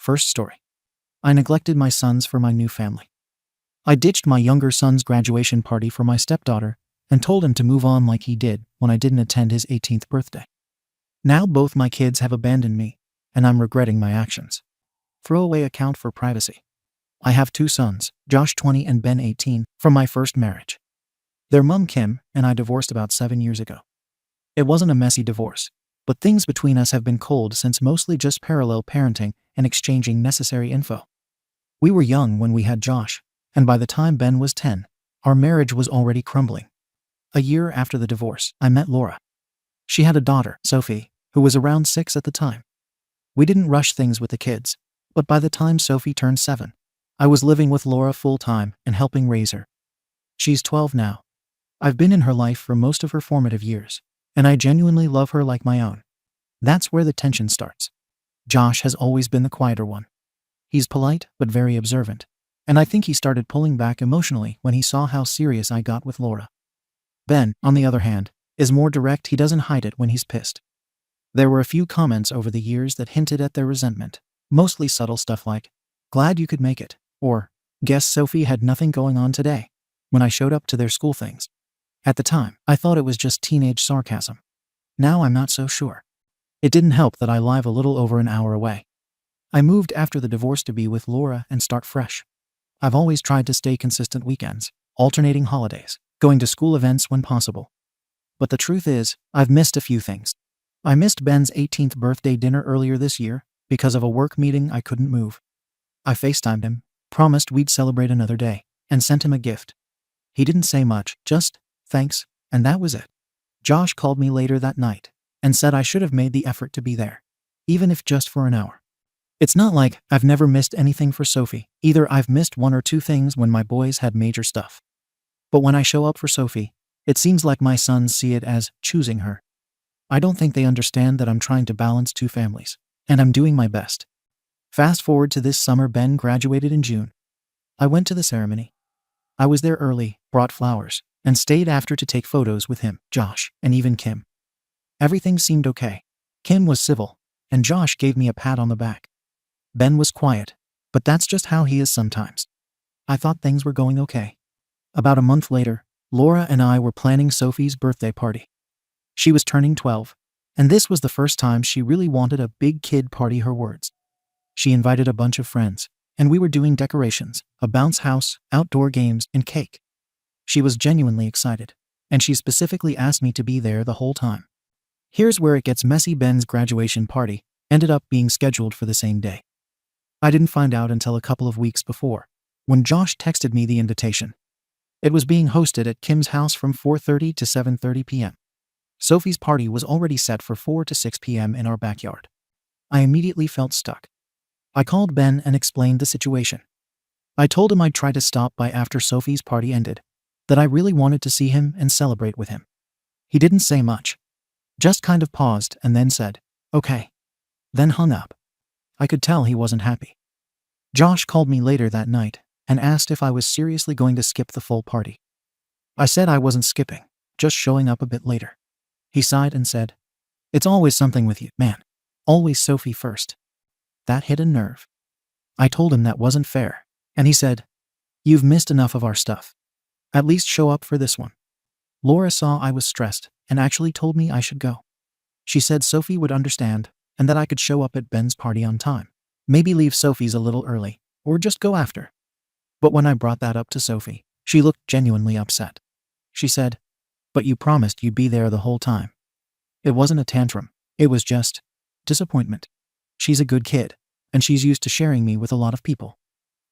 First story. I neglected my sons for my new family. I ditched my younger son's graduation party for my stepdaughter and told him to move on like he did when I didn't attend his 18th birthday. Now both my kids have abandoned me, and I'm regretting my actions. Throwaway account for privacy. I have 2 sons, Josh 20 and Ben 18, from my first marriage. Their mom Kim and I divorced about 7 years ago. It wasn't a messy divorce, but things between us have been cold since, mostly just parallel parenting and exchanging necessary info. We were young when we had Josh, and by the time Ben was 10, our marriage was already crumbling. A year after the divorce, I met Laura. She had a daughter, Sophie, who was around 6 at the time. We didn't rush things with the kids, but by the time Sophie turned 7, I was living with Laura full-time and helping raise her. She's 12 now. I've been in her life for most of her formative years, and I genuinely love her like my own. That's where the tension starts. Josh has always been the quieter one. He's polite but very observant, and I think he started pulling back emotionally when he saw how serious I got with Laura. Ben, on the other hand, is more direct. He doesn't hide it when he's pissed. There were a few comments over the years that hinted at their resentment, mostly subtle stuff like, "Glad you could make it," or, "Guess Sophie had nothing going on today," when I showed up to their school things. At the time, I thought it was just teenage sarcasm. Now I'm not so sure. It didn't help that I live a little over an hour away. I moved after the divorce to be with Laura and start fresh. I've always tried to stay consistent weekends, alternating holidays, going to school events when possible. But the truth is, I've missed a few things. I missed Ben's 18th birthday dinner earlier this year because of a work meeting I couldn't move. I FaceTimed him, promised we'd celebrate another day, and sent him a gift. He didn't say much, just, "Thanks," and that was it. Josh called me later that night and said I should have made the effort to be there, even if just for an hour. It's not like I've never missed anything for Sophie. Either I've missed 1 or 2 things when my boys had major stuff. But when I show up for Sophie, it seems like my sons see it as choosing her. I don't think they understand that I'm trying to balance 2 families, and I'm doing my best. Fast forward to this summer. Ben graduated in June. I went to the ceremony. I was there early, brought flowers, and stayed after to take photos with him, Josh, and even Kim. Everything seemed okay. Kim was civil, and Josh gave me a pat on the back. Ben was quiet, but that's just how he is sometimes. I thought things were going okay. About a month later, Laura and I were planning Sophie's birthday party. She was turning 12, and this was the first time she really wanted a big kid party, her words. She invited a bunch of friends, and we were doing decorations, a bounce house, outdoor games, and cake. She was genuinely excited, and she specifically asked me to be there the whole time. Here's where it gets messy. Ben's graduation party ended up being scheduled for the same day. I didn't find out until a couple of weeks before, when Josh texted me the invitation. It was being hosted at Kim's house from 4:30 to 7:30 p.m. Sophie's party was already set for 4 to 6 p.m. in our backyard. I immediately felt stuck. I called Ben and explained the situation. I told him I'd try to stop by after Sophie's party ended, that I really wanted to see him and celebrate with him. He didn't say much, just kind of paused and then said, "Okay," then hung up. I could tell he wasn't happy. Josh called me later that night and asked if I was seriously going to skip the full party. I said I wasn't skipping, just showing up a bit later. He sighed and said, "It's always something with you, man. Always Sophie first." That hit a nerve. I told him that wasn't fair, and he said, "You've missed enough of our stuff. At least show up for this one." Laura saw I was stressed and actually told me I should go. She said Sophie would understand and that I could show up at Ben's party on time. Maybe leave Sophie's a little early, or just go after. But when I brought that up to Sophie, she looked genuinely upset. She said, "But you promised you'd be there the whole time." It wasn't a tantrum, it was just disappointment. She's a good kid, and she's used to sharing me with a lot of people.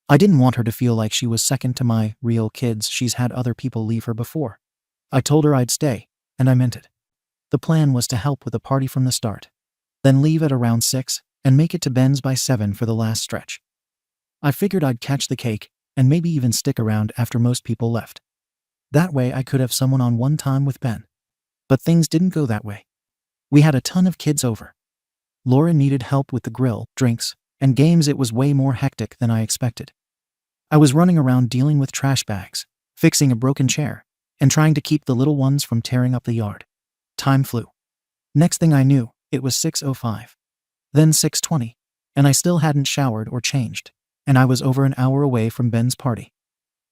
I didn't want her to feel like she was second to my real kids. She's had other people leave her before. I told her I'd stay, and I meant it. The plan was to help with the party from the start, then leave at around 6 and make it to Ben's by 7 for the last stretch. I figured I'd catch the cake and maybe even stick around after most people left. That way I could have someone on one time with Ben. But things didn't go that way. We had a ton of kids over. Laura needed help with the grill, drinks, and games. It was way more hectic than I expected. I was running around dealing with trash bags, fixing a broken chair, and trying to keep the little ones from tearing up the yard. Time flew. Next thing I knew, it was 6:05. Then 6:20. and I still hadn't showered or changed, and I was over an hour away from Ben's party.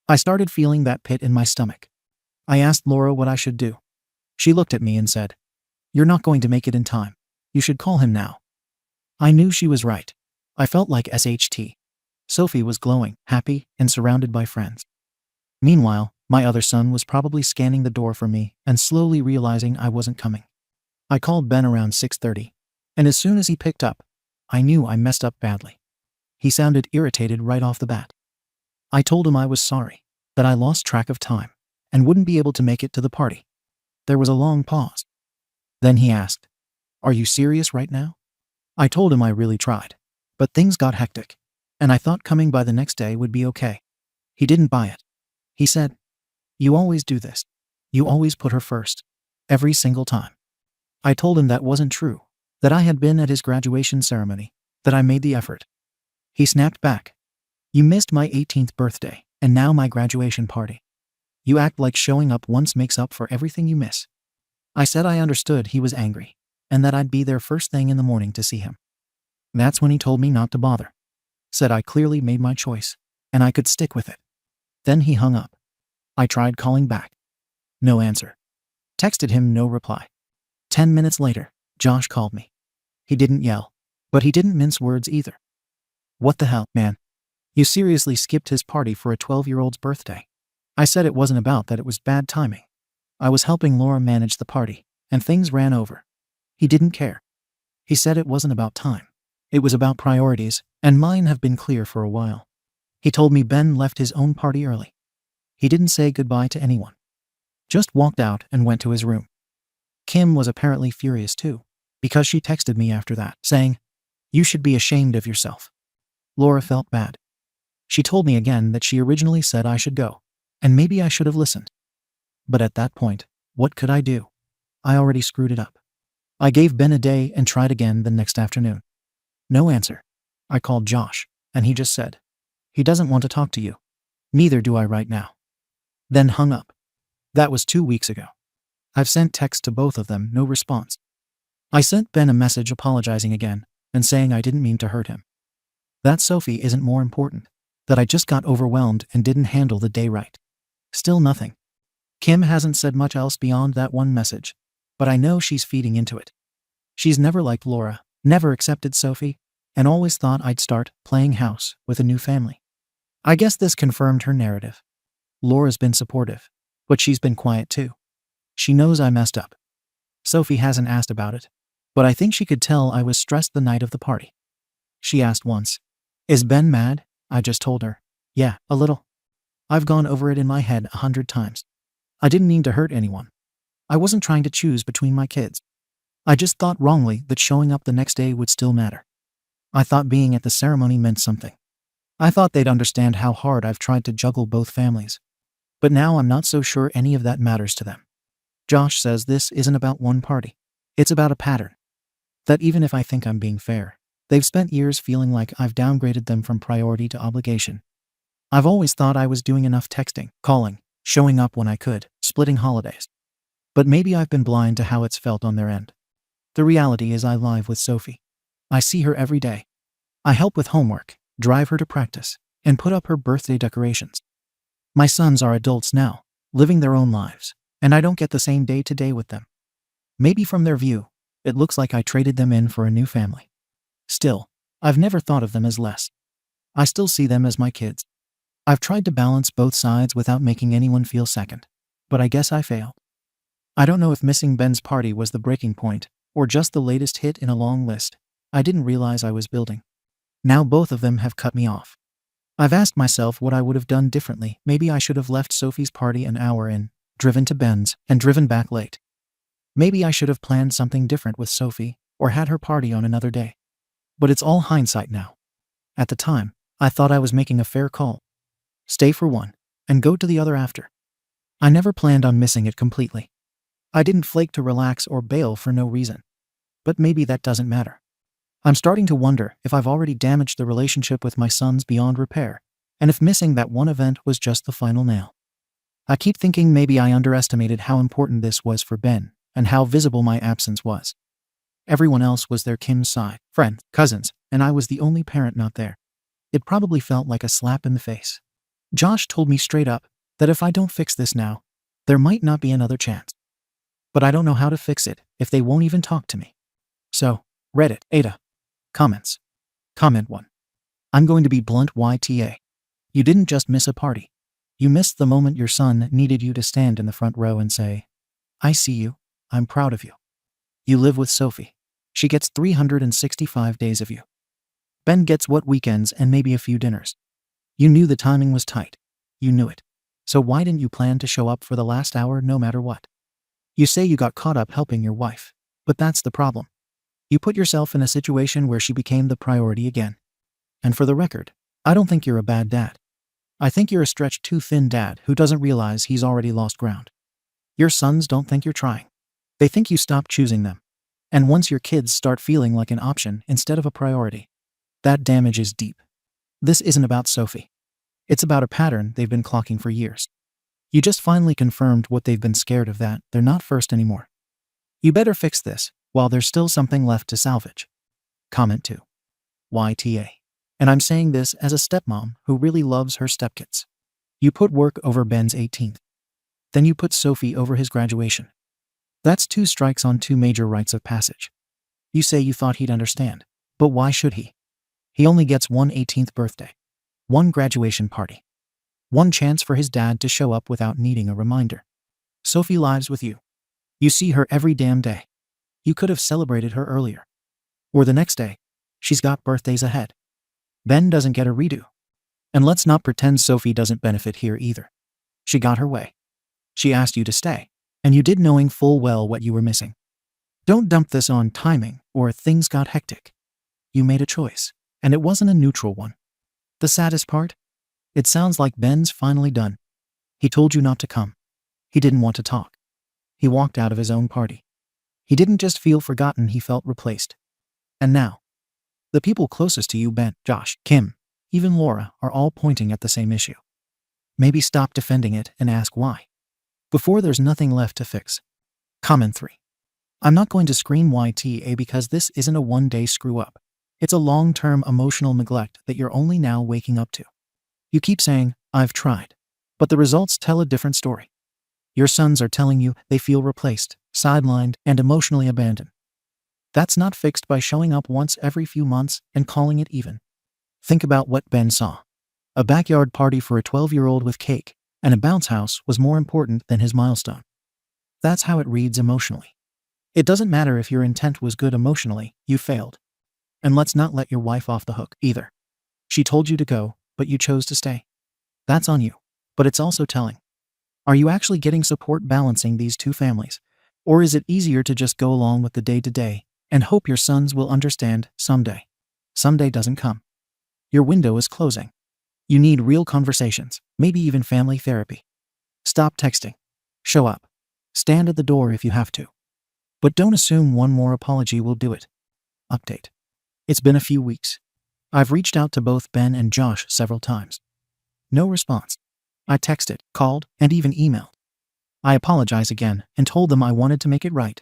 I started feeling that pit in my stomach. I asked Laura what I should do. She looked at me and said, "You're not going to make it in time. You should call him now." I knew she was right. I felt like SHT. Sophie was glowing, happy, and surrounded by friends. Meanwhile, my other son was probably scanning the door for me and slowly realizing I wasn't coming. I called Ben around 6:30, and as soon as he picked up, I knew I messed up badly. He sounded irritated right off the bat. I told him I was sorry, that I lost track of time, and wouldn't be able to make it to the party. There was a long pause. Then he asked, "Are you serious right now?" I told him I really tried, but things got hectic, and I thought coming by the next day would be okay. He didn't buy it. He said, "You always do this. You always put her first. Every single time." I told him that wasn't true, that I had been at his graduation ceremony, that I made the effort. He snapped back, "You missed my 18th birthday, and now my graduation party. You act like showing up once makes up for everything you miss." I said I understood he was angry, and that I'd be there first thing in the morning to see him. That's when he told me not to bother. Said I clearly made my choice, and I could stick with it. Then he hung up. I tried calling back. No answer. Texted him, no reply. 10 minutes later, Josh called me. He didn't yell, but he didn't mince words either. "What the hell, man? You seriously skipped his party for a 12-year-old's birthday?" I said it wasn't about that, it was bad timing. I was helping Laura manage the party, and things ran over. He didn't care. He said it wasn't about time. It was about priorities, and mine have been clear for a while. He told me Ben left his own party early. He didn't say goodbye to anyone. Just walked out and went to his room. Kim was apparently furious too, because she texted me after that, saying, "You should be ashamed of yourself." Laura felt bad. She told me again that she originally said I should go, and maybe I should have listened. But at that point, what could I do? I already screwed it up. I gave Ben a day and tried again the next afternoon. No answer. I called Josh, and he just said, "He doesn't want to talk to you. Neither do I right now." Then hung up. That was 2 weeks ago. I've sent texts to both of them, no response. I sent Ben a message apologizing again and saying I didn't mean to hurt him. That Sophie isn't more important, that I just got overwhelmed and didn't handle the day right. Still nothing. Kim hasn't said much else beyond that one message, but I know she's feeding into it. She's never liked Laura, never accepted Sophie, and always thought I'd start playing house with a new family. I guess this confirmed her narrative. Laura's been supportive, but she's been quiet too. She knows I messed up. Sophie hasn't asked about it, but I think she could tell I was stressed the night of the party. She asked once, "Is Ben mad?" I just told her, "Yeah, a little. I've gone over it in my head 100 times. I didn't mean to hurt anyone. I wasn't trying to choose between my kids. I just thought wrongly that showing up the next day would still matter. I thought being at the ceremony meant something. I thought they'd understand how hard I've tried to juggle both families. But now I'm not so sure any of that matters to them." Josh says this isn't about one party. It's about a pattern. That even if I think I'm being fair, they've spent years feeling like I've downgraded them from priority to obligation. I've always thought I was doing enough texting, calling, showing up when I could, splitting holidays. But maybe I've been blind to how it's felt on their end. The reality is I live with Sophie. I see her every day. I help with homework, drive her to practice, and put up her birthday decorations. My sons are adults now, living their own lives, and I don't get the same day-to-day with them. Maybe from their view, it looks like I traded them in for a new family. Still, I've never thought of them as less. I still see them as my kids. I've tried to balance both sides without making anyone feel second, but I guess I failed. I don't know if missing Ben's party was the breaking point, or just the latest hit in a long list I didn't realize I was building. Now both of them have cut me off. I've asked myself what I would have done differently. Maybe I should have left Sophie's party an hour in, driven to Ben's, and driven back late. Maybe I should have planned something different with Sophie, or had her party on another day. But it's all hindsight now. At the time, I thought I was making a fair call. Stay for one, and go to the other after. I never planned on missing it completely. I didn't flake to relax or bail for no reason. But maybe that doesn't matter. I'm starting to wonder if I've already damaged the relationship with my sons beyond repair, and if missing that one event was just the final nail. I keep thinking maybe I underestimated how important this was for Ben, and how visible my absence was. Everyone else was there: Kim's side, friends, cousins, and I was the only parent not there. It probably felt like a slap in the face. Josh told me straight up that if I don't fix this now, there might not be another chance. But I don't know how to fix it if they won't even talk to me. So, Reddit, AITA. Comments. Comment 1. I'm going to be blunt YTA. You didn't just miss a party. You missed the moment your son needed you to stand in the front row and say, I see you, I'm proud of you. You live with Sophie. She gets 365 days of you. Ben gets what weekends and maybe a few dinners. You knew the timing was tight. You knew it. So why didn't you plan to show up for the last hour no matter what? You say you got caught up helping your wife, but that's the problem. You put yourself in a situation where she became the priority again. And for the record, I don't think you're a bad dad. I think you're a stretched too thin dad who doesn't realize he's already lost ground. Your sons don't think you're trying. They think you stopped choosing them. And once your kids start feeling like an option instead of a priority, that damage is deep. This isn't about Sophie. It's about a pattern they've been clocking for years. You just finally confirmed what they've been scared of, that they're not first anymore. You better fix this while there's still something left to salvage. Comment 2. YTA. And I'm saying this as a stepmom who really loves her stepkids. You put work over Ben's 18th. Then you put Sophie over his graduation. That's 2 strikes on 2 major rites of passage. You say you thought he'd understand, but why should he? He only gets one 18th birthday, one graduation party, one chance for his dad to show up without needing a reminder. Sophie lives with you. You see her every damn day. You could have celebrated her earlier. Or the next day. She's got birthdays ahead. Ben doesn't get a redo. And let's not pretend Sophie doesn't benefit here either. She got her way. She asked you to stay, and you did, knowing full well what you were missing. Don't dump this on timing or things got hectic. You made a choice, and it wasn't a neutral one. The saddest part? It sounds like Ben's finally done. He told you not to come. He didn't want to talk. He walked out of his own party. He didn't just feel forgotten, he felt replaced. And now, the people closest to you, Ben, Josh, Kim, even Laura, are all pointing at the same issue. Maybe stop defending it and ask why, before there's nothing left to fix. Comment 3. I'm not going to scream YTA because this isn't a one-day screw-up. It's a long-term emotional neglect that you're only now waking up to. You keep saying, I've tried. But the results tell a different story. Your sons are telling you they feel replaced, sidelined, and emotionally abandoned. That's not fixed by showing up once every few months and calling it even. Think about what Ben saw. A backyard party for a 12-year-old with cake and a bounce house was more important than his milestone. That's how it reads emotionally. It doesn't matter if your intent was good emotionally, you failed. And let's not let your wife off the hook either. She told you to go, but you chose to stay. That's on you, but it's also telling. Are you actually getting support balancing these 2 families? Or is it easier to just go along with the day-to-day and hope your sons will understand someday? Someday doesn't come. Your window is closing. You need real conversations, maybe even family therapy. Stop texting. Show up. Stand at the door if you have to. But don't assume one more apology will do it. Update. It's been a few weeks. I've reached out to both Ben and Josh several times. No response. I texted, called, and even emailed. I apologized again and told them I wanted to make it right.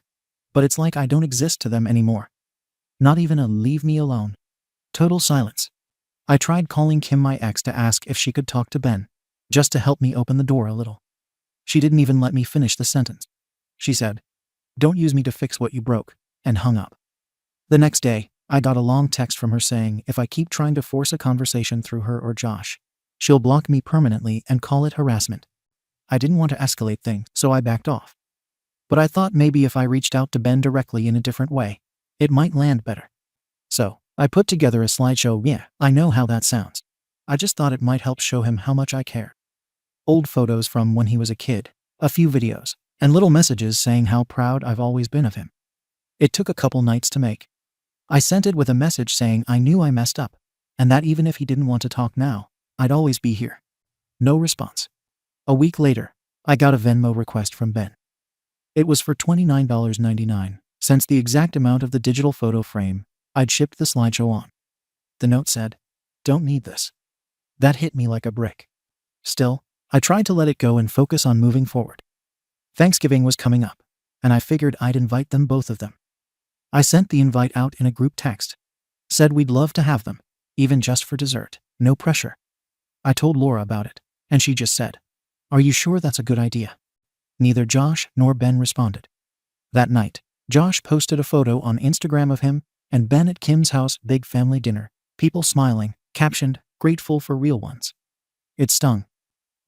But it's like I don't exist to them anymore. Not even a leave me alone. Total silence. I tried calling Kim, my ex, to ask if she could talk to Ben, just to help me open the door a little. She didn't even let me finish the sentence. She said, "Don't use me to fix what you broke," and hung up. The next day, I got a long text from her saying if I keep trying to force a conversation through her or Josh, she'll block me permanently and call it harassment. I didn't want to escalate things, so I backed off. But I thought maybe if I reached out to Ben directly in a different way, it might land better. So, I put together a slideshow. Yeah, I know how that sounds. I just thought it might help show him how much I care. Old photos from when he was a kid, a few videos, and little messages saying how proud I've always been of him. It took a couple nights to make. I sent it with a message saying I knew I messed up, and that even if he didn't want to talk now, I'd always be here. No response. A week later, I got a Venmo request from Ben. It was for $29.99, cents, the exact amount of the digital photo frame I'd shipped the slideshow on. The note said, "Don't need this." That hit me like a brick. Still, I tried to let it go and focus on moving forward. Thanksgiving was coming up, and I figured I'd invite them, both of them. I sent the invite out in a group text. Said we'd love to have them, even just for dessert. No pressure. I told Laura about it, and she just said, "Are you sure that's a good idea?" Neither Josh nor Ben responded. That night, Josh posted a photo on Instagram of him and Ben at Kim's house, big family dinner, people smiling, captioned, "Grateful for real ones." It stung.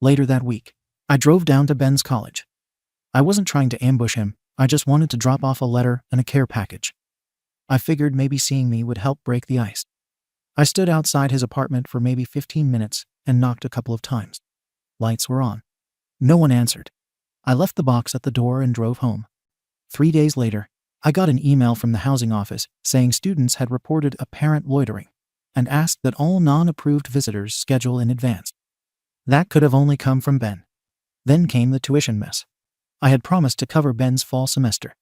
Later that week, I drove down to Ben's college. I wasn't trying to ambush him, I just wanted to drop off a letter and a care package. I figured maybe seeing me would help break the ice. I stood outside his apartment for maybe 15 minutes and knocked a couple of times. Lights were on. No one answered. I left the box at the door and drove home. 3 days later, I got an email from the housing office saying students had reported apparent loitering and asked that all non-approved visitors schedule in advance. That could have only come from Ben. Then came the tuition mess. I had promised to cover Ben's fall semester.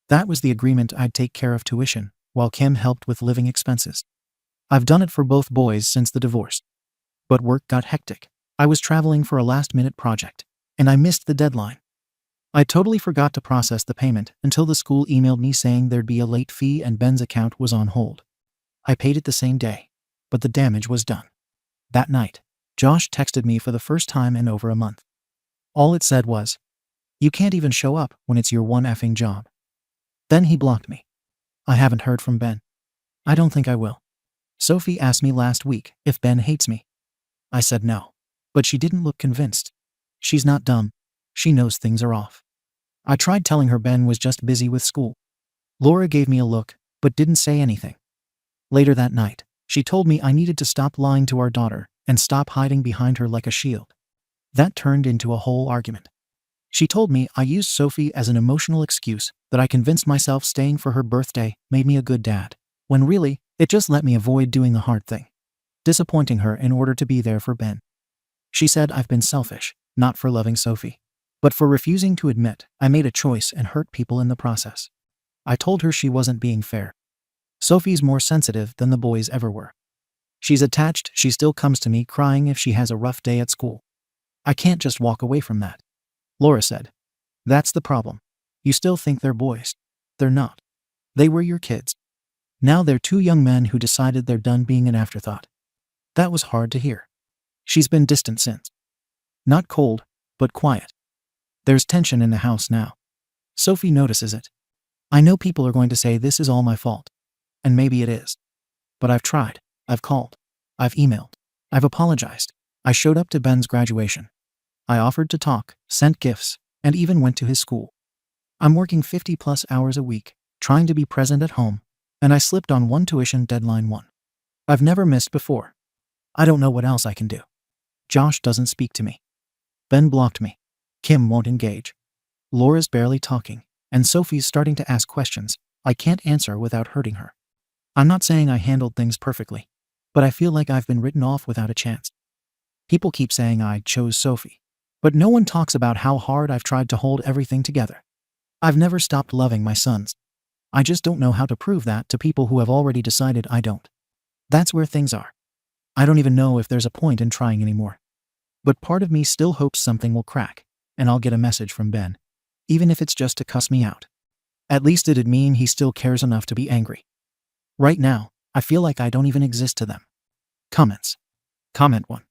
That was the agreement. I'd take care of tuition, while Kim helped with living expenses. I've done it for both boys since the divorce. But work got hectic. I was traveling for a last-minute project, and I missed the deadline. I totally forgot to process the payment until the school emailed me saying there'd be a late fee and Ben's account was on hold. I paid it the same day, but the damage was done. That night, Josh texted me for the first time in over a month. All it said was, "You can't even show up when it's your one effing job." Then he blocked me. I haven't heard from Ben. I don't think I will. Sophie asked me last week if Ben hates me. I said no, but she didn't look convinced. She's not dumb. She knows things are off. I tried telling her Ben was just busy with school. Laura gave me a look, but didn't say anything. Later that night, she told me I needed to stop lying to our daughter and stop hiding behind her like a shield. That turned into a whole argument. She told me I used Sophie as an emotional excuse, that I convinced myself staying for her birthday made me a good dad, when really, it just let me avoid doing the hard thing, disappointing her in order to be there for Ben. She said I've been selfish, not for loving Sophie, but for refusing to admit I made a choice and hurt people in the process. I told her she wasn't being fair. Sophie's more sensitive than the boys ever were. She's attached. She still comes to me crying if she has a rough day at school. I can't just walk away from that. Laura said, "That's the problem. You still think they're boys. They're not. They were your kids. Now they're two young men who decided they're done being an afterthought." That was hard to hear. She's been distant since. Not cold, but quiet. There's tension in the house now. Sophie notices it. I know people are going to say this is all my fault. And maybe it is. But I've tried. I've called. I've emailed. I've apologized. I showed up to Ben's graduation. I offered to talk, sent gifts, and even went to his school. I'm working 50+ hours a week, trying to be present at home, and I slipped on one tuition deadline. I've never missed before. I don't know what else I can do. Josh doesn't speak to me. Ben blocked me. Kim won't engage. Laura's barely talking, and Sophie's starting to ask questions I can't answer without hurting her. I'm not saying I handled things perfectly, but I feel like I've been written off without a chance. People keep saying I chose Sophie, but no one talks about how hard I've tried to hold everything together. I've never stopped loving my sons. I just don't know how to prove that to people who have already decided I don't. That's where things are. I don't even know if there's a point in trying anymore. But part of me still hopes something will crack, and I'll get a message from Ben, even if it's just to cuss me out. At least it'd mean he still cares enough to be angry. Right now, I feel like I don't even exist to them. Comments. Comment 1.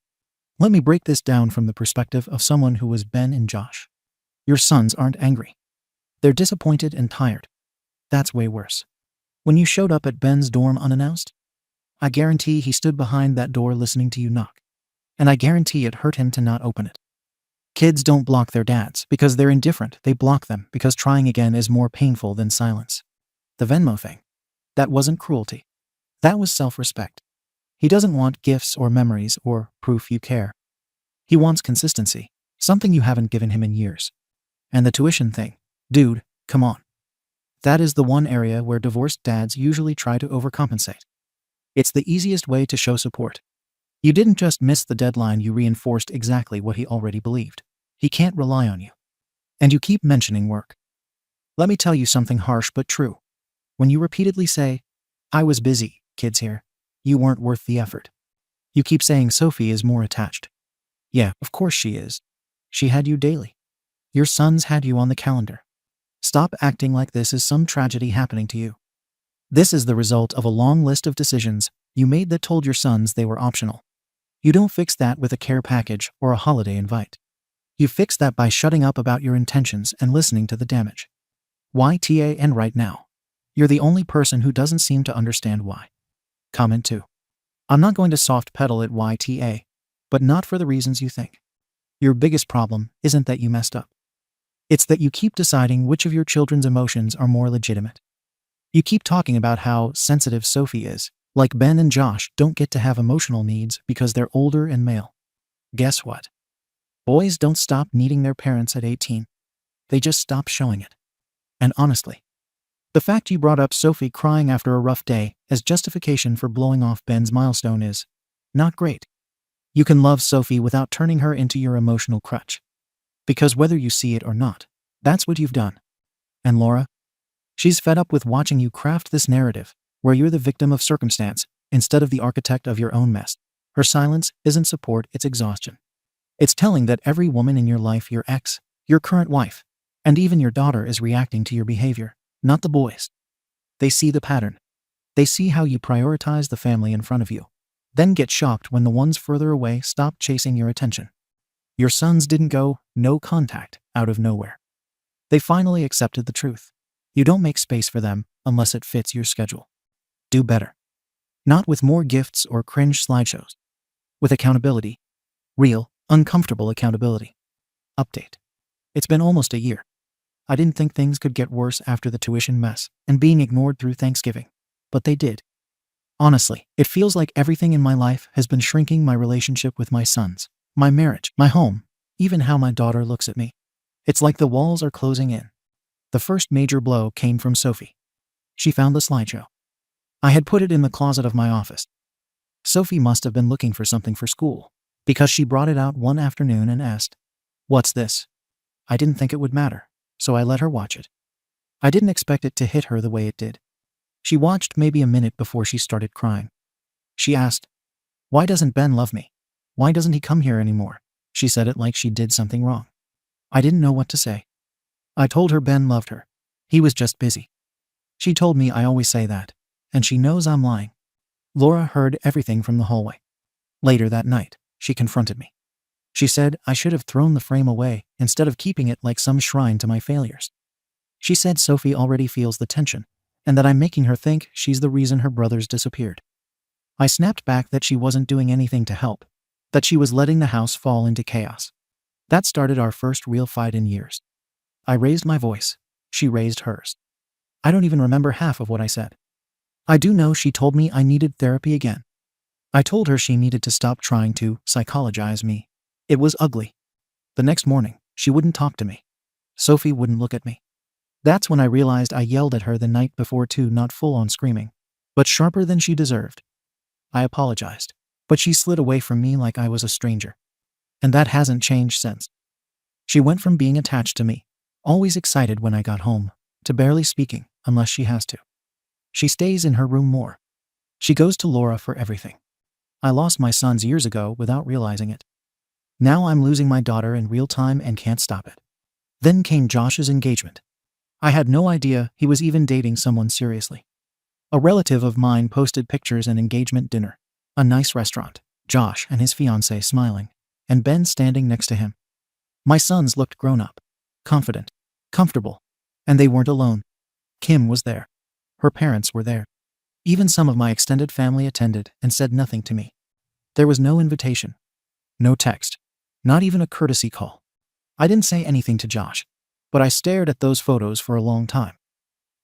Let me break this down from the perspective of someone who was Ben and Josh. Your sons aren't angry. They're disappointed and tired. That's way worse. When you showed up at Ben's dorm unannounced, I guarantee he stood behind that door listening to you knock. And I guarantee it hurt him to not open it. Kids don't block their dads because they're indifferent. They block them because trying again is more painful than silence. The Venmo thing. That wasn't cruelty. That was self-respect. He doesn't want gifts or memories or proof you care. He wants consistency, something you haven't given him in years. And the tuition thing. Dude, come on. That is the one area where divorced dads usually try to overcompensate. It's the easiest way to show support. You didn't just miss the deadline, you reinforced exactly what he already believed. He can't rely on you. And you keep mentioning work. Let me tell you something harsh but true. When you repeatedly say, "I was busy, kids here," you weren't worth the effort. You keep saying Sophie is more attached. Yeah, of course she is. She had you daily. Your sons had you on the calendar. Stop acting like this is some tragedy happening to you. This is the result of a long list of decisions you made that told your sons they were optional. You don't fix that with a care package or a holiday invite. You fix that by shutting up about your intentions and listening to the damage. YTA and right now. You're the only person who doesn't seem to understand why. Comment 2. I'm not going to soft pedal at YTA, but not for the reasons you think. Your biggest problem isn't that you messed up. It's that you keep deciding which of your children's emotions are more legitimate. You keep talking about how sensitive Sophie is, like Ben and Josh don't get to have emotional needs because they're older and male. Guess what? Boys don't stop needing their parents at 18. They just stop showing it. And honestly, the fact you brought up Sophie crying after a rough day as justification for blowing off Ben's milestone is not great. You can love Sophie without turning her into your emotional crutch. Because whether you see it or not, that's what you've done. And Laura? She's fed up with watching you craft this narrative where you're the victim of circumstance instead of the architect of your own mess. Her silence isn't support, it's exhaustion. It's telling that every woman in your life, your ex, your current wife, and even your daughter is reacting to your behavior, not the boys. They see the pattern. They see how you prioritize the family in front of you, then get shocked when the ones further away stop chasing your attention. Your sons didn't go no contact out of nowhere. They finally accepted the truth. You don't make space for them unless it fits your schedule. Do better. Not with more gifts or cringe slideshows. With accountability. Real, uncomfortable accountability. Update. It's been almost a year. I didn't think things could get worse after the tuition mess and being ignored through Thanksgiving, but they did. Honestly, it feels like everything in my life has been shrinking: my relationship with my sons, my marriage, my home, even how my daughter looks at me. It's like the walls are closing in. The first major blow came from Sophie. She found the slideshow. I had put it in the closet of my office. Sophie must have been looking for something for school, because she brought it out one afternoon and asked, "What's this?" I didn't think it would matter, so I let her watch it. I didn't expect it to hit her the way it did. She watched maybe a minute before she started crying. She asked, "Why doesn't Ben love me? Why doesn't he come here anymore?" She said it like she did something wrong. I didn't know what to say. I told her Ben loved her. He was just busy. She told me I always say that, and she knows I'm lying. Laura heard everything from the hallway. Later that night, she confronted me. She said I should have thrown the frame away instead of keeping it like some shrine to my failures. She said Sophie already feels the tension, and that I'm making her think she's the reason her brothers disappeared. I snapped back that she wasn't doing anything to help, that she was letting the house fall into chaos. That started our first real fight in years. I raised my voice. She raised hers. I don't even remember half of what I said. I do know she told me I needed therapy again. I told her she needed to stop trying to psychologize me. It was ugly. The next morning, she wouldn't talk to me. Sophie wouldn't look at me. That's when I realized I yelled at her the night before too, not full-on screaming, but sharper than she deserved. I apologized, but she slid away from me like I was a stranger. And that hasn't changed since. She went from being attached to me, always excited when I got home, to barely speaking unless she has to. She stays in her room more. She goes to Laura for everything. I lost my sons years ago without realizing it. Now I'm losing my daughter in real time and can't stop it. Then came Josh's engagement. I had no idea he was even dating someone seriously. A relative of mine posted pictures and engagement dinner. A nice restaurant, Josh and his fiancée smiling, and Ben standing next to him. My sons looked grown up, confident, comfortable, and they weren't alone. Kim was there. Her parents were there. Even some of my extended family attended and said nothing to me. There was no invitation, no text, not even a courtesy call. I didn't say anything to Josh, but I stared at those photos for a long time.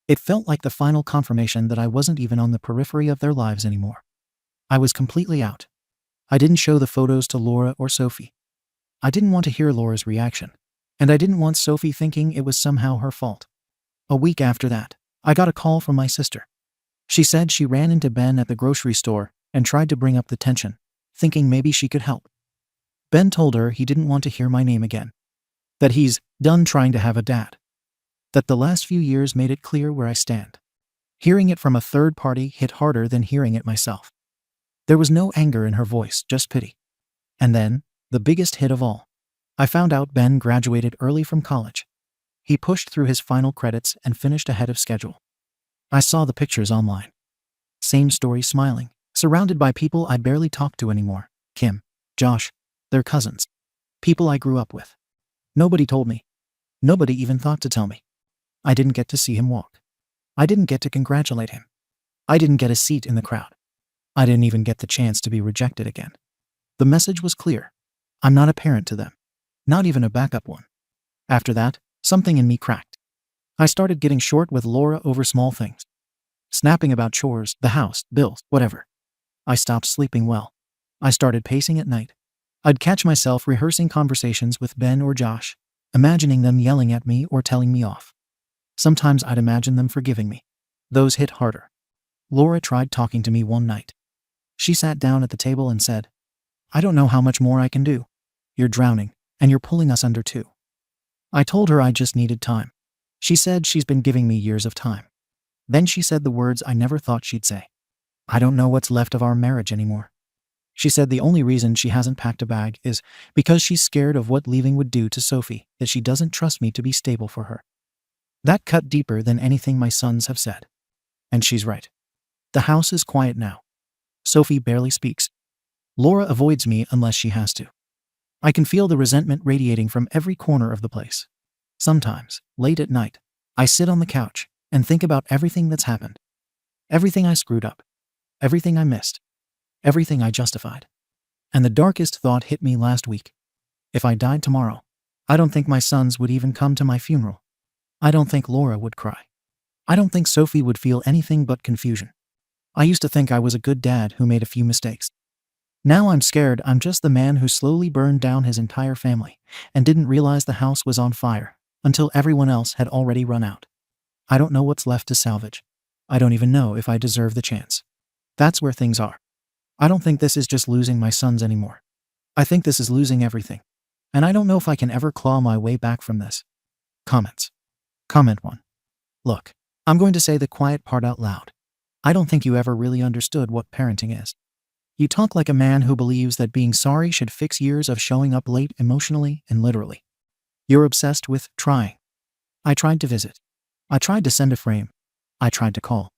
It felt like the final confirmation that I wasn't even on the periphery of their lives anymore. I was completely out. I didn't show the photos to Laura or Sophie. I didn't want to hear Laura's reaction, and I didn't want Sophie thinking it was somehow her fault. A week after that, I got a call from my sister. She said she ran into Ben at the grocery store and tried to bring up the tension, thinking maybe she could help. Ben told her he didn't want to hear my name again. That he's done trying to have a dad. That the last few years made it clear where I stand. Hearing it from a third party hit harder than hearing it myself. There was no anger in her voice, just pity. And then, the biggest hit of all. I found out Ben graduated early from college. He pushed through his final credits and finished ahead of schedule. I saw the pictures online. Same story, smiling, surrounded by people I barely talk to anymore. Kim, Josh, their cousins. People I grew up with. Nobody told me. Nobody even thought to tell me. I didn't get to see him walk. I didn't get to congratulate him. I didn't get a seat in the crowd. I didn't even get the chance to be rejected again. The message was clear. I'm not a parent to them. Not even a backup one. After that, something in me cracked. I started getting short with Laura over small things. Snapping about chores, the house, bills, whatever. I stopped sleeping well. I started pacing at night. I'd catch myself rehearsing conversations with Ben or Josh, imagining them yelling at me or telling me off. Sometimes I'd imagine them forgiving me. Those hit harder. Laura tried talking to me one night. She sat down at the table and said, "I don't know how much more I can do. You're drowning, and you're pulling us under too." I told her I just needed time. She said she's been giving me years of time. Then she said the words I never thought she'd say. "I don't know what's left of our marriage anymore." She said the only reason she hasn't packed a bag is because she's scared of what leaving would do to Sophie, that she doesn't trust me to be stable for her. That cut deeper than anything my sons have said. And she's right. The house is quiet now. Sophie barely speaks. Laura avoids me unless she has to. I can feel the resentment radiating from every corner of the place. Sometimes, late at night, I sit on the couch and think about everything that's happened. Everything I screwed up. Everything I missed. Everything I justified. And the darkest thought hit me last week. If I died tomorrow, I don't think my sons would even come to my funeral. I don't think Laura would cry. I don't think Sophie would feel anything but confusion. I used to think I was a good dad who made a few mistakes. Now I'm scared I'm just the man who slowly burned down his entire family and didn't realize the house was on fire until everyone else had already run out. I don't know what's left to salvage. I don't even know if I deserve the chance. That's where things are. I don't think this is just losing my sons anymore. I think this is losing everything. And I don't know if I can ever claw my way back from this. Comments. Comment 1. Look, I'm going to say the quiet part out loud. I don't think you ever really understood what parenting is. You talk like a man who believes that being sorry should fix years of showing up late emotionally and literally. You're obsessed with trying. I tried to visit. I tried to send a frame. I tried to call.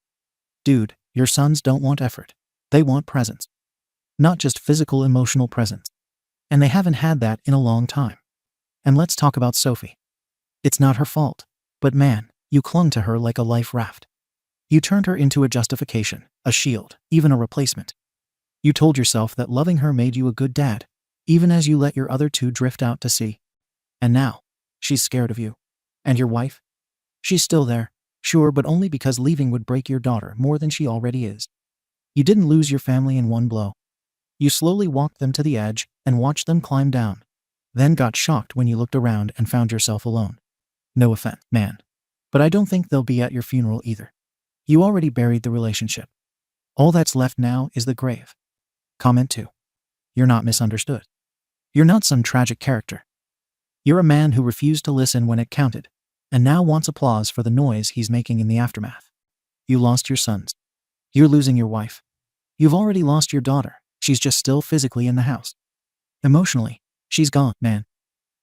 Dude, your sons don't want effort. They want presence. Not just physical, emotional presence. And they haven't had that in a long time. And let's talk about Sophie. It's not her fault. But man, you clung to her like a life raft. You turned her into a justification, a shield, even a replacement. You told yourself that loving her made you a good dad, even as you let your other two drift out to sea. And now, she's scared of you. And your wife? She's still there, sure, but only because leaving would break your daughter more than she already is. You didn't lose your family in one blow. You slowly walked them to the edge and watched them climb down, then got shocked when you looked around and found yourself alone. No offense, man. But I don't think they'll be at your funeral either. You already buried the relationship. All that's left now is the grave. Comment 2. You're not misunderstood. You're not some tragic character. You're a man who refused to listen when it counted, and now wants applause for the noise he's making in the aftermath. You lost your sons. You're losing your wife. You've already lost your daughter. She's just still physically in the house. Emotionally, she's gone, man.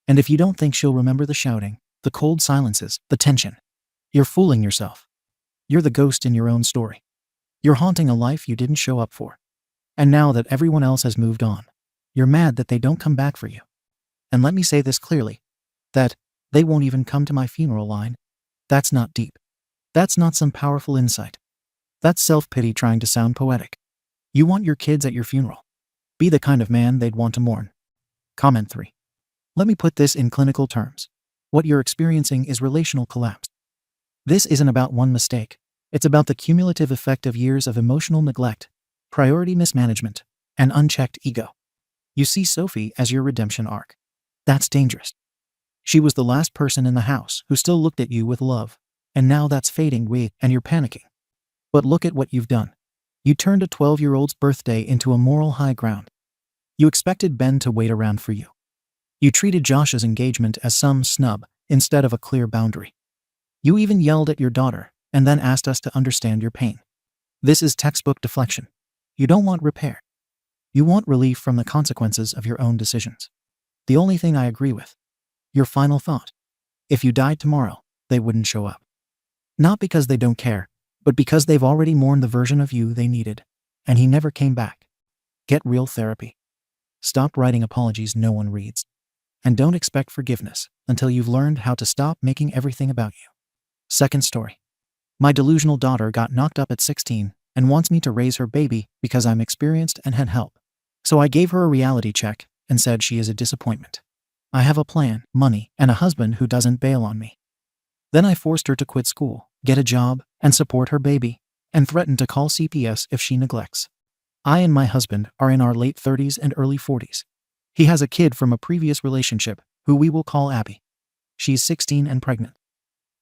And if you don't think she'll remember the shouting, the cold silences, the tension, you're fooling yourself. You're the ghost in your own story. You're haunting a life you didn't show up for. And now that everyone else has moved on, you're mad that they don't come back for you. And let me say this clearly, that they won't even come to my funeral line. That's not deep. That's not some powerful insight. That's self-pity trying to sound poetic. You want your kids at your funeral. Be the kind of man they'd want to mourn. Comment 3. Let me put this in clinical terms. What you're experiencing is relational collapse. This isn't about one mistake. It's about the cumulative effect of years of emotional neglect, priority mismanagement, and unchecked ego. You see Sophie as your redemption arc. That's dangerous. She was the last person in the house who still looked at you with love, and now that's fading away and you're panicking. But look at what you've done. You turned a 12-year-old's birthday into a moral high ground. You expected Ben to wait around for you. You treated Josh's engagement as some snub instead of a clear boundary. You even yelled at your daughter and then asked us to understand your pain. This is textbook deflection. You don't want repair. You want relief from the consequences of your own decisions. The only thing I agree with. Your final thought. If you died tomorrow, they wouldn't show up. Not because they don't care, But because they've already mourned the version of you they needed, and he never came back. Get real therapy. Stop writing apologies no one reads. And don't expect forgiveness until you've learned how to stop making everything about you. Second story. My delusional daughter got knocked up at 16 and wants me to raise her baby because I'm experienced and had help. So I gave her a reality check and said she is a disappointment. I have a plan, money, and a husband who doesn't bail on me. Then I forced her to quit school, get a job, and support her baby, and threatened to call CPS if she neglects. I and my husband are in our late 30s and early 40s. He has a kid from a previous relationship, who we will call Abby. She's 16 and pregnant.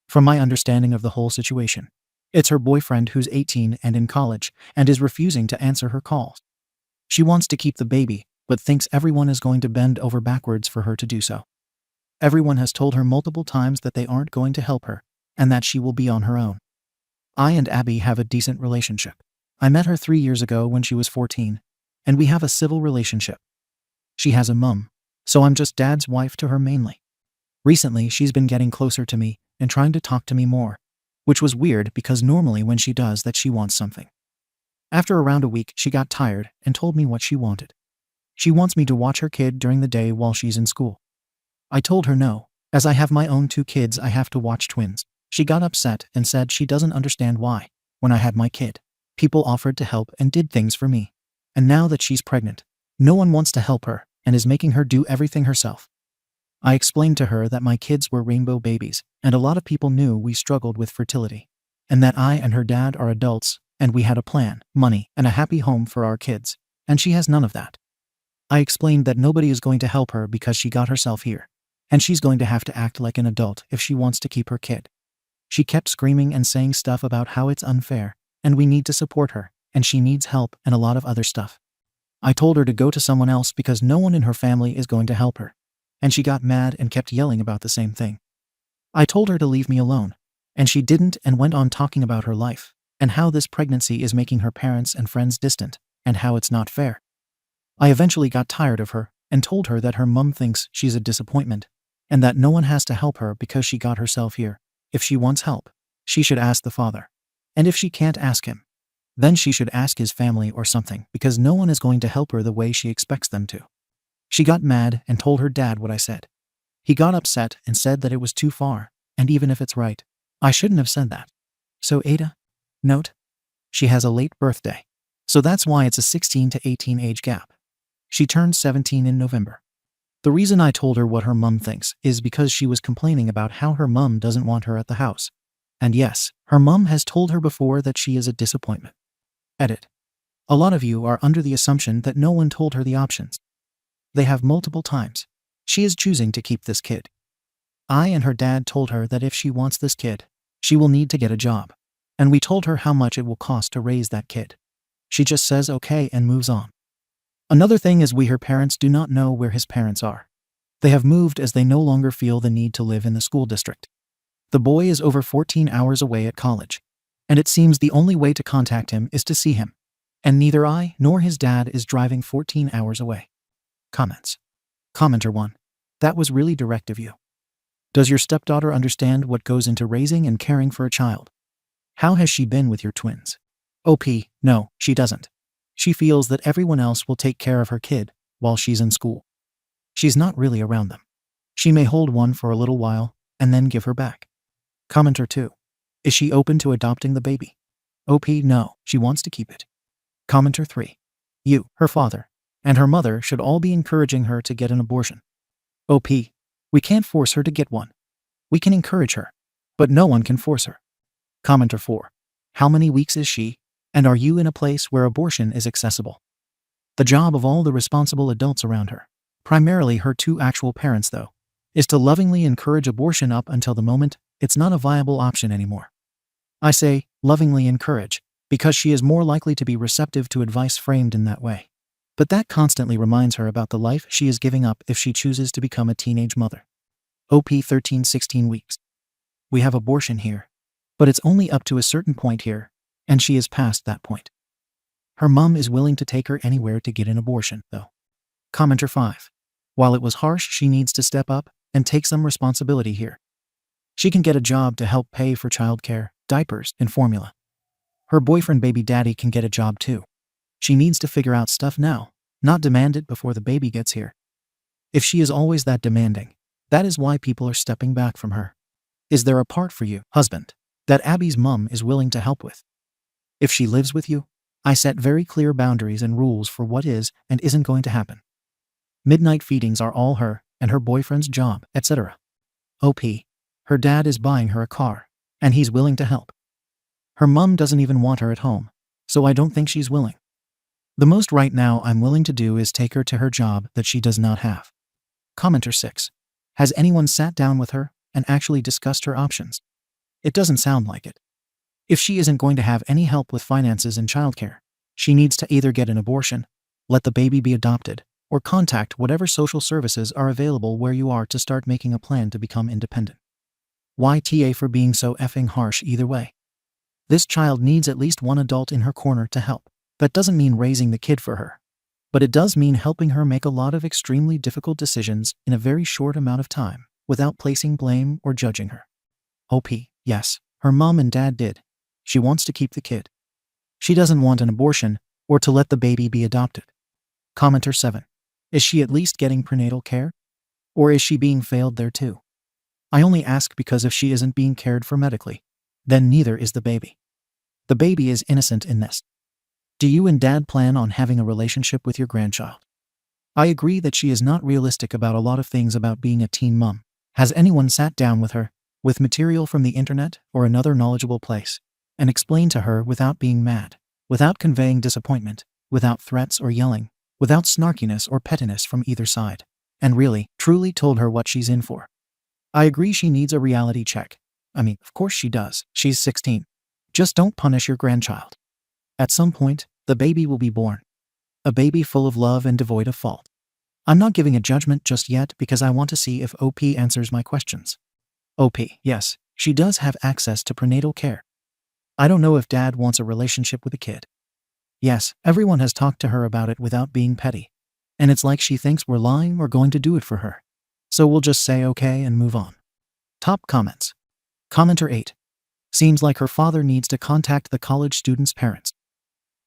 From my understanding of the whole situation, it's her boyfriend who's 18 and in college and is refusing to answer her calls. She wants to keep the baby, but thinks everyone is going to bend over backwards for her to do so. Everyone has told her multiple times that they aren't going to help her, and that she will be on her own. I and Abby have a decent relationship. I met her 3 years ago when she was 14, and we have a civil relationship. She has a mum, so I'm just dad's wife to her mainly. Recently, she's been getting closer to me and trying to talk to me more, which was weird because normally when she does that she wants something. After around a week, she got tired and told me what she wanted. She wants me to watch her kid during the day while she's in school. I told her no, as I have my own 2 kids I have to watch twins. She got upset and said she doesn't understand why, when I had my kid, people offered to help and did things for me. And now that she's pregnant, no one wants to help her and is making her do everything herself. I explained to her that my kids were rainbow babies, and a lot of people knew we struggled with fertility, and that I and her dad are adults, and we had a plan, money, and a happy home for our kids, and she has none of that. I explained that nobody is going to help her because she got herself here, and she's going to have to act like an adult if she wants to keep her kid. She kept screaming and saying stuff about how it's unfair, and we need to support her, and she needs help and a lot of other stuff. I told her to go to someone else because no one in her family is going to help her, and she got mad and kept yelling about the same thing. I told her to leave me alone, and she didn't and went on talking about her life, and how this pregnancy is making her parents and friends distant, and how it's not fair. I eventually got tired of her and told her that her mum thinks she's a disappointment, and that no one has to help her because she got herself here. If she wants help, she should ask the father. And if she can't ask him, then she should ask his family or something, because no one is going to help her the way she expects them to. She got mad and told her dad what I said. He got upset and said that it was too far, and even if it's right, I shouldn't have said that. So AITA? Note: she has a late birthday, so that's why it's a 16 to 18 age gap. She turned 17 in November. The reason I told her what her mum thinks is because she was complaining about how her mum doesn't want her at the house. And yes, her mum has told her before that she is a disappointment. Edit. A lot of you are under the assumption that no one told her the options. They have multiple times. She is choosing to keep this kid. I and her dad told her that if she wants this kid, she will need to get a job. And we told her how much it will cost to raise that kid. She just says okay and moves on. Another thing is her parents do not know where his parents are. They have moved as they no longer feel the need to live in the school district. The boy is over 14 hours away at college, and it seems the only way to contact him is to see him. And neither I nor his dad is driving 14 hours away. Comments. Commenter 1. That was really direct of you. Does your stepdaughter understand what goes into raising and caring for a child? How has she been with your twins? OP, no, she doesn't. She feels that everyone else will take care of her kid while she's in school. She's not really around them. She may hold one for a little while and then give her back. Commenter 2. Is she open to adopting the baby? OP, no, she wants to keep it. Commenter 3. You, her father, and her mother should all be encouraging her to get an abortion. OP, we can't force her to get one. We can encourage her, but no one can force her. Commenter 4. How many weeks is she? And are you in a place where abortion is accessible? The job of all the responsible adults around her, primarily her 2 actual parents though, is to lovingly encourage abortion up until the moment it's not a viable option anymore. I say lovingly encourage because she is more likely to be receptive to advice framed in that way. But that constantly reminds her about the life she is giving up if she chooses to become a teenage mother. OP 13-16 weeks. We have abortion here, but it's only up to a certain point here, and she is past that point. Her mum is willing to take her anywhere to get an abortion, though. Commenter 5. While it was harsh, she needs to step up and take some responsibility here. She can get a job to help pay for childcare, diapers, and formula. Her boyfriend baby daddy can get a job too. She needs to figure out stuff now, not demand it before the baby gets here. If she is always that demanding, that is why people are stepping back from her. Is there a part for you, husband, that Abby's mom is willing to help with? If she lives with you, I set very clear boundaries and rules for what is and isn't going to happen. Midnight feedings are all her and her boyfriend's job, etc. OP. Her dad is buying her a car, and he's willing to help. Her mum doesn't even want her at home, so I don't think she's willing. The most right now I'm willing to do is take her to her job that she does not have. Commenter 6. Has anyone sat down with her and actually discussed her options? It doesn't sound like it. If she isn't going to have any help with finances and childcare, she needs to either get an abortion, let the baby be adopted, or contact whatever social services are available where you are to start making a plan to become independent. YTA for being so effing harsh either way. This child needs at least one adult in her corner to help. That doesn't mean raising the kid for her, but it does mean helping her make a lot of extremely difficult decisions in a very short amount of time without placing blame or judging her. OP. Yes, her mom and dad did. She wants to keep the kid. She doesn't want an abortion or to let the baby be adopted. Commenter 7. Is she at least getting prenatal care? Or is she being failed there too? I only ask because if she isn't being cared for medically, then neither is the baby. The baby is innocent in this. Do you and dad plan on having a relationship with your grandchild? I agree that she is not realistic about a lot of things about being a teen mom. Has anyone sat down with her, with material from the internet or another knowledgeable place, and explained to her without being mad, without conveying disappointment, without threats or yelling, without snarkiness or pettiness from either side, and really, truly told her what she's in for? I agree she needs a reality check. I mean, of course she does. She's 16. Just don't punish your grandchild. At some point, the baby will be born. A baby full of love and devoid of fault. I'm not giving a judgment just yet because I want to see if OP answers my questions. OP. Yes, she does have access to prenatal care. I don't know if dad wants a relationship with a kid. Yes, everyone has talked to her about it without being petty. And it's like she thinks we're lying or going to do it for her. So we'll just say okay and move on. Top comments. Commenter 8. Seems like her father needs to contact the college student's parents.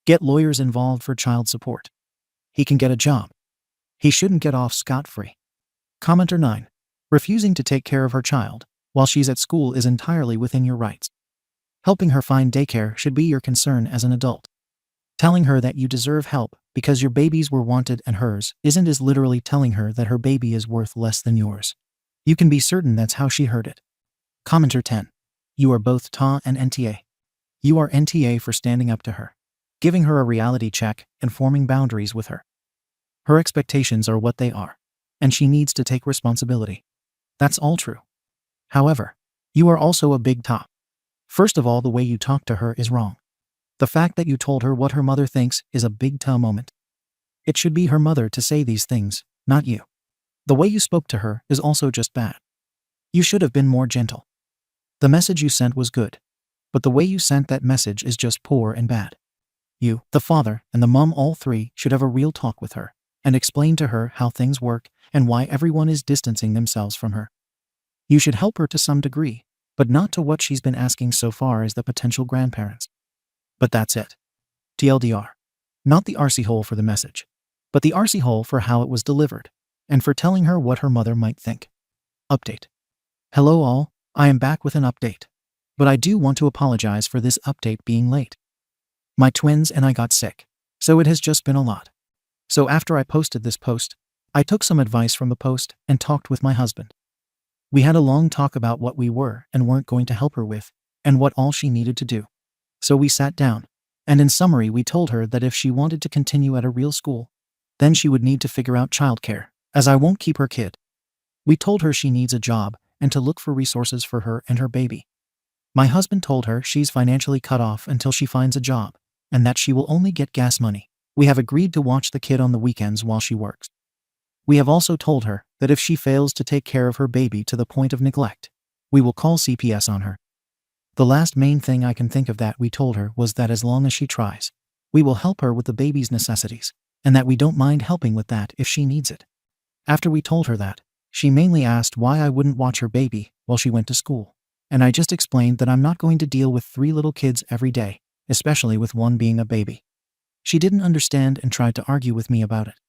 Get lawyers involved for child support. He can get a job. He shouldn't get off scot-free. Commenter 9. Refusing to take care of her child while she's at school is entirely within your rights. Helping her find daycare should be your concern as an adult. Telling her that you deserve help because your babies were wanted and hers isn't is literally telling her that her baby is worth less than yours. You can be certain that's how she heard it. Commenter 10. You are both TA and NTA. You are NTA for standing up to her, giving her a reality check and forming boundaries with her. Her expectations are what they are, and she needs to take responsibility. That's all true. However, you are also a big TA. First of all, the way you talk to her is wrong. The fact that you told her what her mother thinks is a big TA moment. It should be her mother to say these things, not you. The way you spoke to her is also just bad. You should have been more gentle. The message you sent was good, but the way you sent that message is just poor and bad. You, the father, and the mom, all three, should have a real talk with her and explain to her how things work and why everyone is distancing themselves from her. You should help her to some degree, but not to what she's been asking so far as the potential grandparents. But that's it. TLDR. Not the RC hole for the message, but the RC hole for how it was delivered, and for telling her what her mother might think. Update. Hello all, I am back with an update. But I do want to apologize for this update being late. My twins and I got sick, so it has just been a lot. So after I posted this post, I took some advice from the post and talked with my husband. We had a long talk about what we were and weren't going to help her with, and what all she needed to do. So we sat down, and in summary we told her that if she wanted to continue at a real school, then she would need to figure out childcare, as I won't keep her kid. We told her she needs a job and to look for resources for her and her baby. My husband told her she's financially cut off until she finds a job, and that she will only get gas money. We have agreed to watch the kid on the weekends while she works. We have also told her that if she fails to take care of her baby to the point of neglect, we will call CPS on her. The last main thing I can think of that we told her was that as long as she tries, we will help her with the baby's necessities, and that we don't mind helping with that if she needs it. After we told her that, she mainly asked why I wouldn't watch her baby while she went to school, and I just explained that I'm not going to deal with 3 little kids every day, especially with one being a baby. She didn't understand and tried to argue with me about it.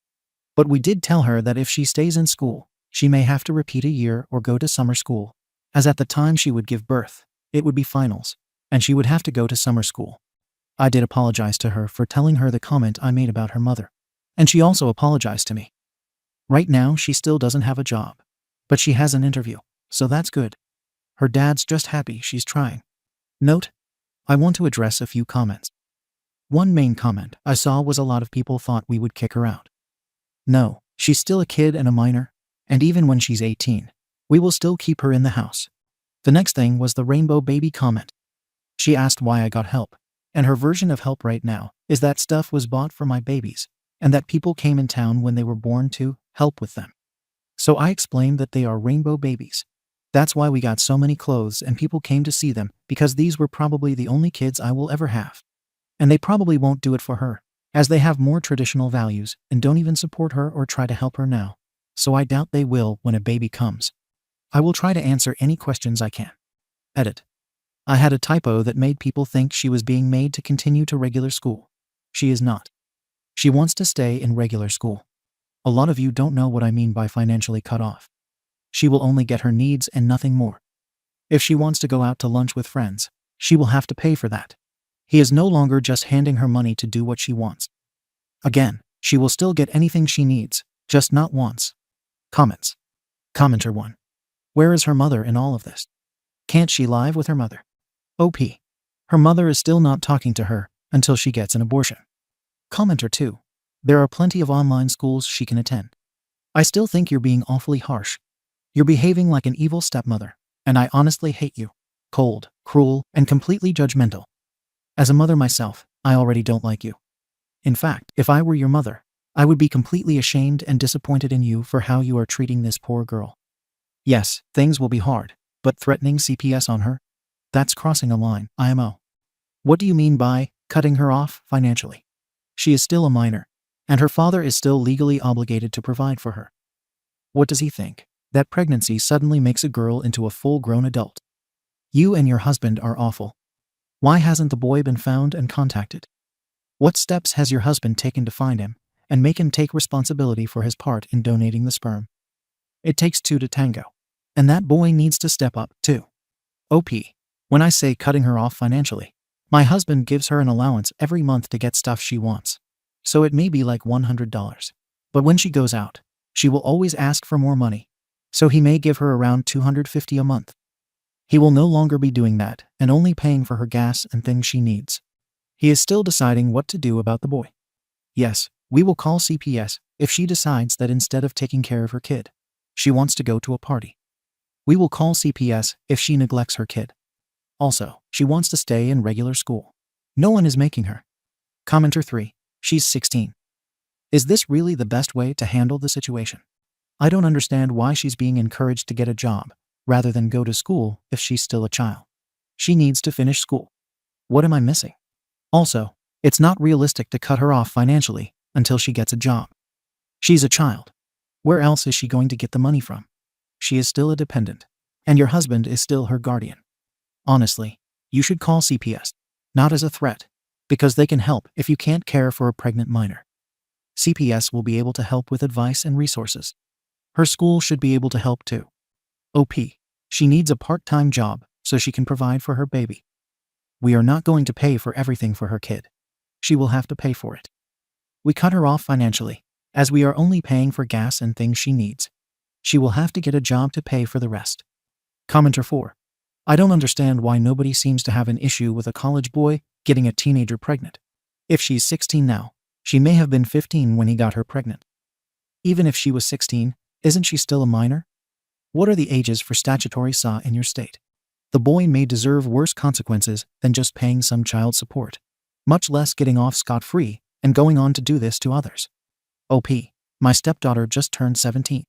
But we did tell her that if she stays in school, she may have to repeat a year or go to summer school, as at the time she would give birth, it would be finals, and she would have to go to summer school. I did apologize to her for telling her the comment I made about her mother, and she also apologized to me. Right now, she still doesn't have a job, but she has an interview, so that's good. Her dad's just happy she's trying. Note: I want to address a few comments. One main comment I saw was a lot of people thought we would kick her out. No, she's still a kid and a minor, and even when she's 18, we will still keep her in the house. The next thing was the rainbow baby comment. She asked why I got help, and her version of help right now is that stuff was bought for my babies, and that people came in town when they were born to help with them. So I explained that they are rainbow babies. That's why we got so many clothes and people came to see them, because these were probably the only kids I will ever have. And they probably won't do it for her, as they have more traditional values and don't even support her or try to help her now. So I doubt they will when a baby comes. I will try to answer any questions I can. Edit: I had a typo that made people think she was being made to continue to regular school. She is not. She wants to stay in regular school. A lot of you don't know what I mean by financially cut off. She will only get her needs and nothing more. If she wants to go out to lunch with friends, she will have to pay for that. He is no longer just handing her money to do what she wants. Again, she will still get anything she needs, just not wants. Comments. Commenter 1. Where is her mother in all of this? Can't she live with her mother? OP. Her mother is still not talking to her until she gets an abortion. Commenter 2. There are plenty of online schools she can attend. I still think you're being awfully harsh. You're behaving like an evil stepmother, and I honestly hate you. Cold, cruel, and completely judgmental. As a mother myself, I already don't like you. In fact, if I were your mother, I would be completely ashamed and disappointed in you for how you are treating this poor girl. Yes, things will be hard, but threatening CPS on her? That's crossing a line, IMO. What do you mean by cutting her off financially? She is still a minor, and her father is still legally obligated to provide for her. What does he think? That pregnancy suddenly makes a girl into a full-grown adult. You and your husband are awful. Why hasn't the boy been found and contacted? What steps has your husband taken to find him and make him take responsibility for his part in donating the sperm? It takes two to tango, and that boy needs to step up too. OP. When I say cutting her off financially, my husband gives her an allowance every month to get stuff she wants. So it may be like $100. But when she goes out, she will always ask for more money. So he may give her around $250 a month. He will no longer be doing that and only paying for her gas and things she needs. He is still deciding what to do about the boy. Yes, we will call CPS if she decides that instead of taking care of her kid, she wants to go to a party. We will call CPS if she neglects her kid. Also, she wants to stay in regular school. No one is making her. Commenter 3. She's 16. Is this really the best way to handle the situation? I don't understand why she's being encouraged to get a job, rather than go to school if she's still a child. She needs to finish school. What am I missing? Also, it's not realistic to cut her off financially until she gets a job. She's a child. Where else is she going to get the money from? She is still a dependent, and your husband is still her guardian. Honestly, you should call CPS, not as a threat, because they can help if you can't care for a pregnant minor. CPS will be able to help with advice and resources. Her school should be able to help too. OP. She needs a part-time job so she can provide for her baby. We are not going to pay for everything for her kid. She will have to pay for it. We cut her off financially, as we are only paying for gas and things she needs. She will have to get a job to pay for the rest. Commenter 4. I don't understand why nobody seems to have an issue with a college boy getting a teenager pregnant. If she's 16 now, she may have been 15 when he got her pregnant. Even if she was 16, isn't she still a minor? What are the ages for statutory SAW in your state? The boy may deserve worse consequences than just paying some child support, much less getting off scot-free and going on to do this to others. OP. My stepdaughter just turned 17.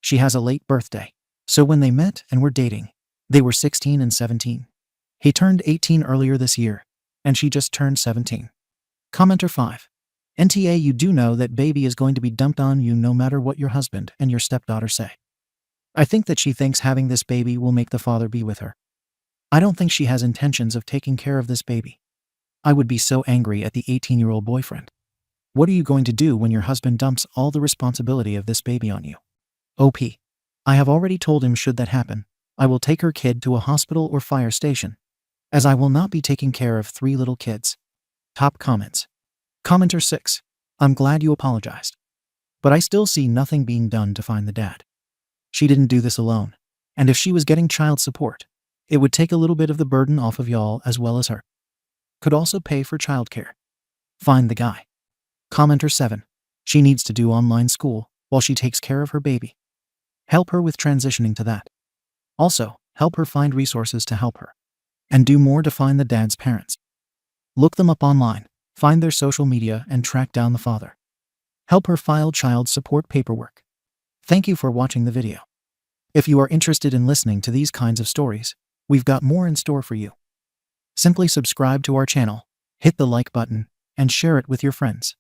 She has a late birthday, so when they met and were dating, they were 16 and 17. He turned 18 earlier this year, and she just turned 17. Commenter 5. NTA, you do know that baby is going to be dumped on you no matter what your husband and your stepdaughter say. I think that she thinks having this baby will make the father be with her. I don't think she has intentions of taking care of this baby. I would be so angry at the 18-year-old boyfriend. What are you going to do when your husband dumps all the responsibility of this baby on you? OP. I have already told him should that happen, I will take her kid to a hospital or fire station, as I will not be taking care of 3 little kids. Top comments. Commenter 6. I'm glad you apologized. But I still see nothing being done to find the dad. She didn't do this alone. And if she was getting child support, it would take a little bit of the burden off of y'all as well as her. Could also pay for childcare. Find the guy. Commenter 7. She needs to do online school while she takes care of her baby. Help her with transitioning to that. Also, help her find resources to help her. And do more to find the dad's parents. Look them up online, find their social media, and track down the father. Help her file child support paperwork. Thank you for watching the video. If you are interested in listening to these kinds of stories, we've got more in store for you. Simply subscribe to our channel, hit the like button, and share it with your friends.